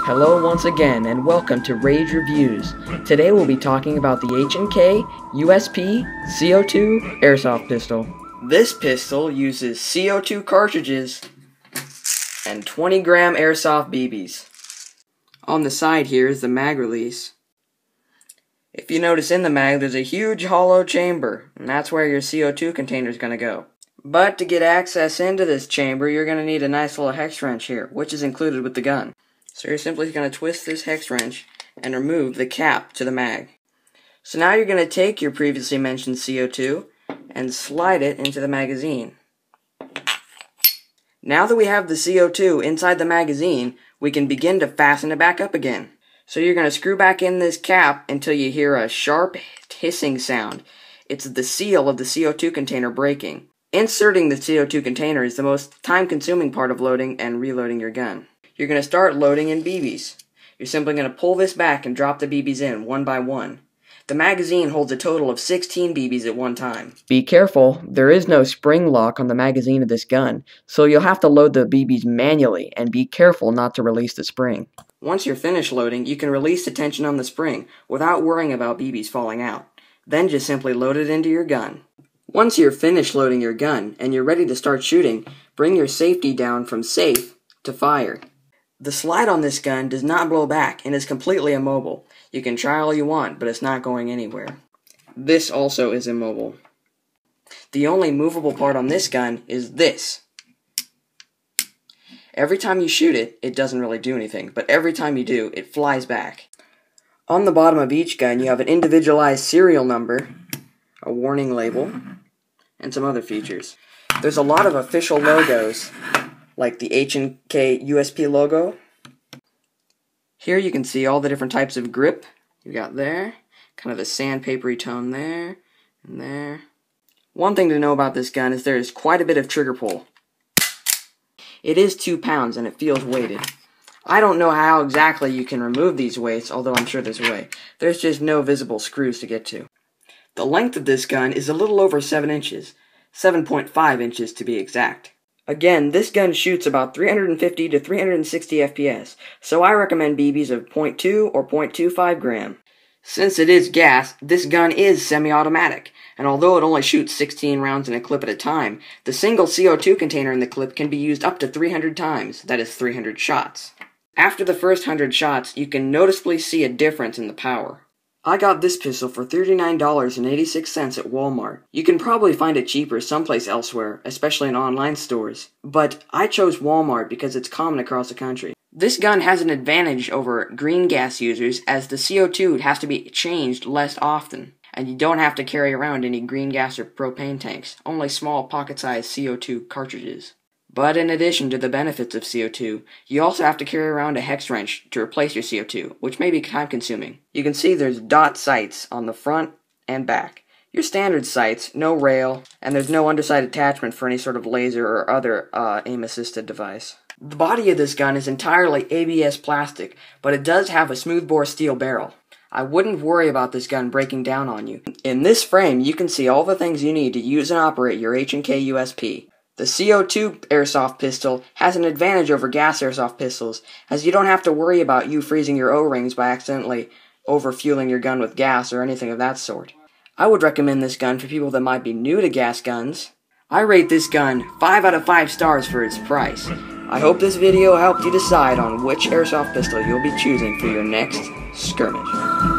Hello once again and welcome to Rage Reviews. Today we'll be talking about the H&K USP CO2 Airsoft pistol. This pistol uses CO2 cartridges and 20-gram Airsoft BBs. On the side here is the mag release. If you notice in the mag there's a huge hollow chamber, and that's where your CO2 container is going to go. But to get access into this chamber you're going to need a nice little hex wrench here, which is included with the gun. So you're simply going to twist this hex wrench and remove the cap to the mag. So now you're going to take your previously mentioned CO2 and slide it into the magazine. Now that we have the CO2 inside the magazine, we can begin to fasten it back up again. So you're going to screw back in this cap until you hear a sharp hissing sound. It's the seal of the CO2 container breaking. Inserting the CO2 container is the most time-consuming part of loading and reloading your gun. You're going to start loading in BBs. You're simply going to pull this back and drop the BBs in one by one. The magazine holds a total of 16 BBs at one time. Be careful, there is no spring lock on the magazine of this gun, so you'll have to load the BBs manually and be careful not to release the spring. Once you're finished loading, you can release the tension on the spring without worrying about BBs falling out. Then just simply load it into your gun. Once you're finished loading your gun and you're ready to start shooting, bring your safety down from safe to fire. The slide on this gun does not blow back and is completely immobile. You can try all you want, but it's not going anywhere. This also is immobile. The only movable part on this gun is this. Every time you shoot it, it doesn't really do anything, but every time you do, it flies back. On the bottom of each gun, you have an individualized serial number, a warning label, and some other features. There's a lot of official logos, like the H&K USP logo. Here you can see all the different types of grip you got there, kind of a sandpapery tone there, and there. One thing to know about this gun is there is quite a bit of trigger pull. It is 2 pounds and it feels weighted. I don't know how exactly you can remove these weights, although I'm sure there's a way. There's just no visible screws to get to. The length of this gun is a little over 7 inches, 7.5 inches to be exact. Again, this gun shoots about 350 to 360 FPS, so I recommend BBs of 0.2 or 0.25 gram. Since it is gas, this gun is semi-automatic, and although it only shoots 16 rounds in a clip at a time, the single CO2 container in the clip can be used up to 300 times, that is 300 shots. After the first 100 shots, you can noticeably see a difference in the power. I got this pistol for $39.86 at Walmart. You can probably find it cheaper someplace elsewhere, especially in online stores, but I chose Walmart because it's common across the country. This gun has an advantage over green gas users as the CO2 has to be changed less often, and you don't have to carry around any green gas or propane tanks, only small pocket-sized CO2 cartridges. But in addition to the benefits of CO2, you also have to carry around a hex wrench to replace your CO2, which may be time-consuming. You can see there's dot sights on the front and back. Your standard sights, no rail, and there's no underside attachment for any sort of laser or other aim-assisted device. The body of this gun is entirely ABS plastic, but it does have a smoothbore steel barrel. I wouldn't worry about this gun breaking down on you. In this frame, you can see all the things you need to use and operate your H&K USP. The CO2 airsoft pistol has an advantage over gas airsoft pistols, as you don't have to worry about you freezing your O-rings by accidentally overfueling your gun with gas or anything of that sort. I would recommend this gun for people that might be new to gas guns. I rate this gun 5 out of 5 stars for its price. I hope this video helped you decide on which airsoft pistol you'll be choosing for your next skirmish.